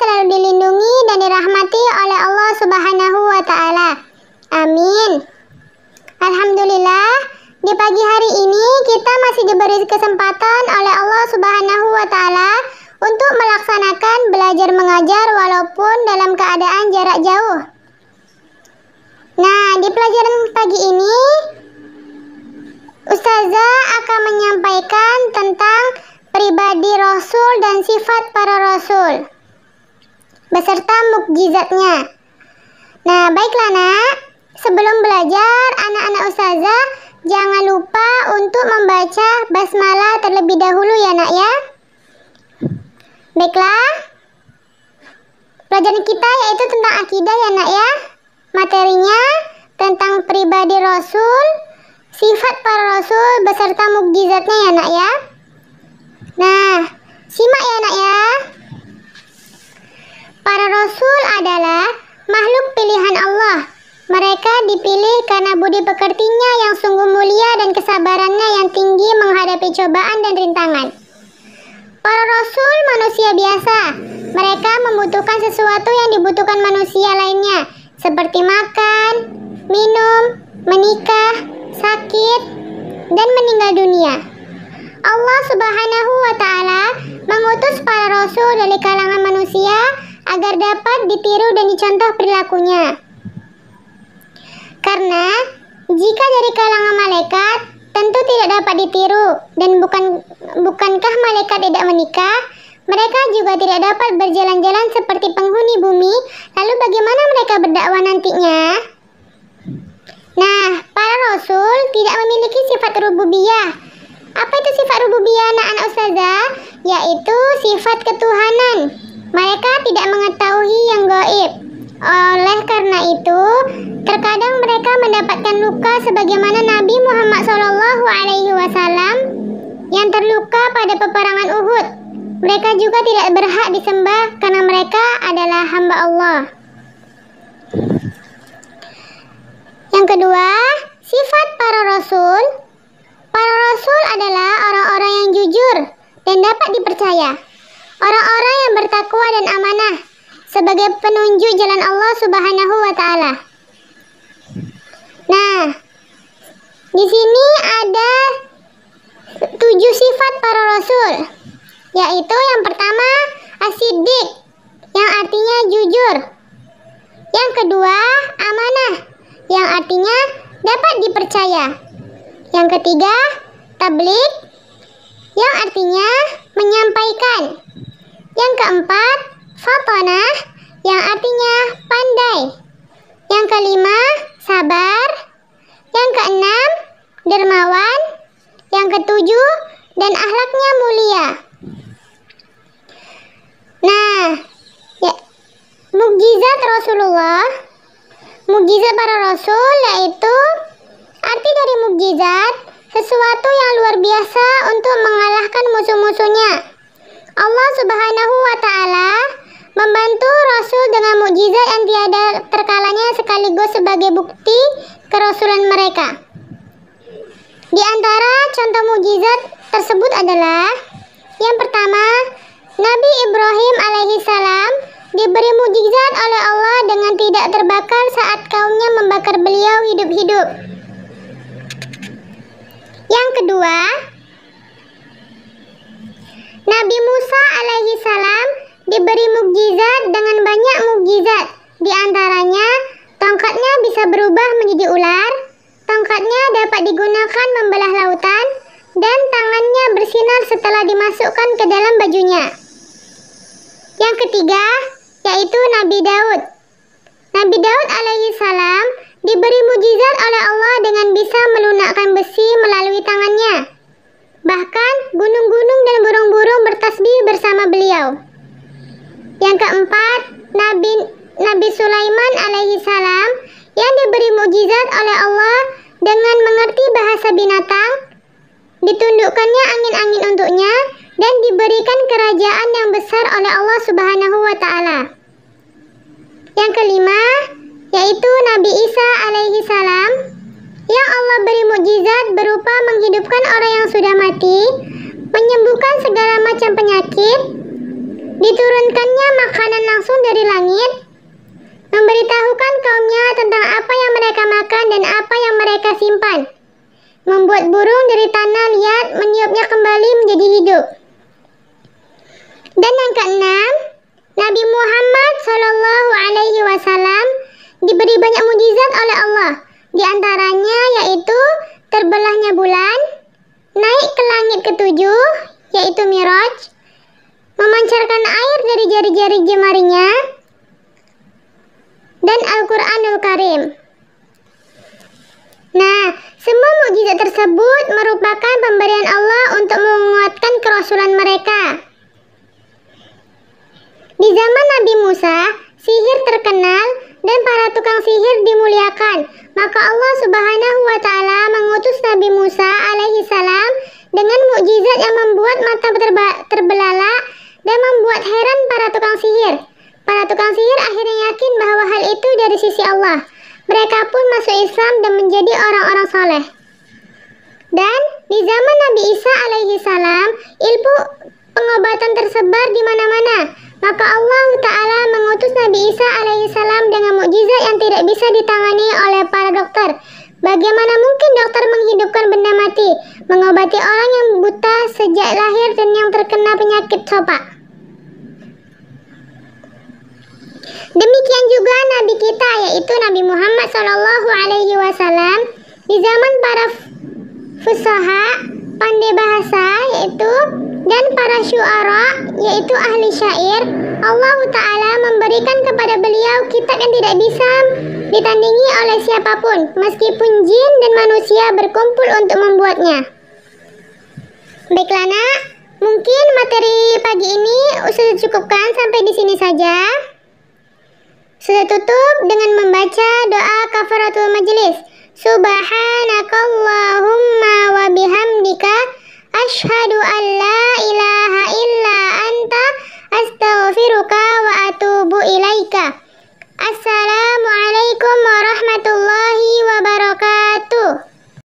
selalu dilindungi dan dirahmati oleh Allah Subhanahu wa Ta'ala. Amin. Alhamdulillah, di pagi hari ini kita masih diberi kesempatan oleh Allah Subhanahu wa Ta'ala untuk melaksanakan belajar mengajar walaupun dalam keadaan jarak jauh. Nah, di pelajaran pagi ini Ustazah akan menyampaikan tentang pribadi Rasul dan sifat para Rasul beserta mukjizatnya. Nah, baiklah nak, sebelum belajar anak-anak Ustazah jangan lupa untuk membaca basmalah terlebih dahulu ya nak ya. Baiklah, pelajaran kita yaitu tentang akidah ya nak ya. Materinya tentang pribadi Rasul, sifat para Rasul beserta mukjizatnya ya nak ya. Nah, simak ya nak ya. Para Rasul adalah makhluk pilihan Allah. Mereka dipilih karena budi pekertinya yang sungguh mulia dan kesabarannya yang tinggi menghadapi cobaan dan rintangan. Para Rasul manusia biasa. Mereka membutuhkan sesuatu yang dibutuhkan manusia lainnya, seperti makan, minum, menikah, sakit, dan meninggal dunia. Allah Subhanahu wa Ta'ala mengutus para Rasul dari kalangan manusia agar dapat ditiru dan dicontoh perilakunya. Karena jika dari kalangan malaikat tentu tidak dapat ditiru, dan bukankah malaikat tidak menikah? Mereka juga tidak dapat berjalan-jalan seperti penghuni bumi. Lalu bagaimana mereka berdakwah nantinya? Nah, para Rasul tidak memiliki sifat rububiyah. Apa itu sifat rububiyah anak-anak Ustazah? Yaitu sifat ketuhanan. Mereka tidak mengetahui yang gaib. Oleh karena itu, terkadang mereka mendapatkan luka sebagaimana Nabi Muhammad SAW yang terluka pada peperangan Uhud. Mereka juga tidak berhak disembah karena mereka adalah hamba Allah. Yang kedua, sifat para Rasul. Para Rasul adalah orang-orang yang jujur dan dapat dipercaya. Orang-orang yang bertakwa dan amanah sebagai penunjuk jalan Allah Subhanahu wa Ta'ala. Nah, di sini ada 7 sifat para Rasul, yaitu yang pertama as-siddiq, yang artinya jujur. Yang kedua amanah, yang artinya dapat dipercaya. Yang ketiga tabligh, yang artinya menyampaikan. Yang keempat fatanah, yang artinya pandai. Yang kelima sabar. Yang keenam dermawan. Yang ketujuh dan akhlaknya mulia. Nah, ya, mukjizat Rasulullah. Mukjizat para Rasul yaitu arti dari mukjizat, sesuatu yang luar biasa untuk mengalahkan musuh-musuhnya. Allah Subhanahu wa Ta'ala membantu Rasul dengan mukjizat yang tiada terkalanya sekaligus sebagai bukti kerasulan mereka. Di antara contoh mukjizat tersebut adalah yang pertama, Nabi Ibrahim alaihissalam diberi mukjizat oleh Allah dengan tidak terbakar saat kaumnya membakar beliau hidup-hidup. Yang kedua, Nabi Musa alaihissalam diberi mukjizat dengan banyak mukjizat. Di antaranya, tongkatnya bisa berubah menjadi ular, tongkatnya dapat digunakan membelah lautan, dan tangannya bersinar setelah dimasukkan ke dalam bajunya. Yang ketiga, yaitu Nabi Daud. Nabi Daud alaihissalam diberi mukjizat oleh Allah dengan bisa melunakkan besi melalui tangannya. Bahkan gunung-gunung dan burung-burung bertasbih bersama beliau. Yang keempat, Nabi Sulaiman alaihissalam yang diberi mukjizat oleh Allah dengan mengerti bahasa binatang, ditundukkannya angin-angin untuknya, dan diberikan kerajaan yang besar oleh Allah Subhanahu wa Ta'ala. Yang kelima, yaitu Nabi Isa alaihissalam yang Allah beri mukjizat berupa menghidupkan orang yang sudah mati, menyembuhkan segala macam penyakit, Diturunkannya makanan langsung dari langit, memberitahukan kaumnya tentang apa yang mereka makan dan apa yang mereka simpan, membuat burung dari tanah liat meniupnya kembali menjadi hidup. Dan yang keenam, Nabi Muhammad SAW diberi banyak mukjizat oleh Allah. Di antaranya yaitu terbelahnya bulan, naik ke langit ketujuh, yaitu Miraj, memancarkan air dari jari-jari jemarinya, dan Al-Quranul Karim. Nah, semua mukjizat tersebut merupakan pemberian Allah untuk menguatkan kerasulan mereka. Di zaman Nabi Musa, sihir terkenal dan para tukang sihir dimuliakan. Maka Allah Subhanahu wa Ta'ala mengutus Nabi Musa alaihi salam dengan mukjizat yang membuat mata terbelalak dan membuat heran para tukang sihir. Para tukang sihir akhirnya yakin bahwa hal itu dari sisi Allah. Mereka pun masuk Islam dan menjadi orang-orang soleh. Dan di zaman Nabi Isa alaihi salam, ilmu pengobatan tersebar di mana-mana. Maka Allah Ta'ala mengutus Nabi Isa alaihi salam dengan mukjizat yang tidak bisa ditangani oleh para dokter. Bagaimana mungkin dokter menghidupkan benda mati, mengobati orang yang buta sejak lahir dan yang terkena penyakit sopak? Demikian juga Nabi kita, yaitu Nabi Muhammad SAW. Di zaman para fusaha, pandai bahasa, dan para syuara, yaitu ahli syair, Allah Ta'ala memberikan kepada beliau kitab yang tidak bisa ditandingi oleh siapapun, meskipun jin dan manusia berkumpul untuk membuatnya. Baiklah nak, mungkin materi pagi ini sudah cukupkan sampai di sini saja. Sudah tutup dengan membaca doa kafaratul majlis. Subhan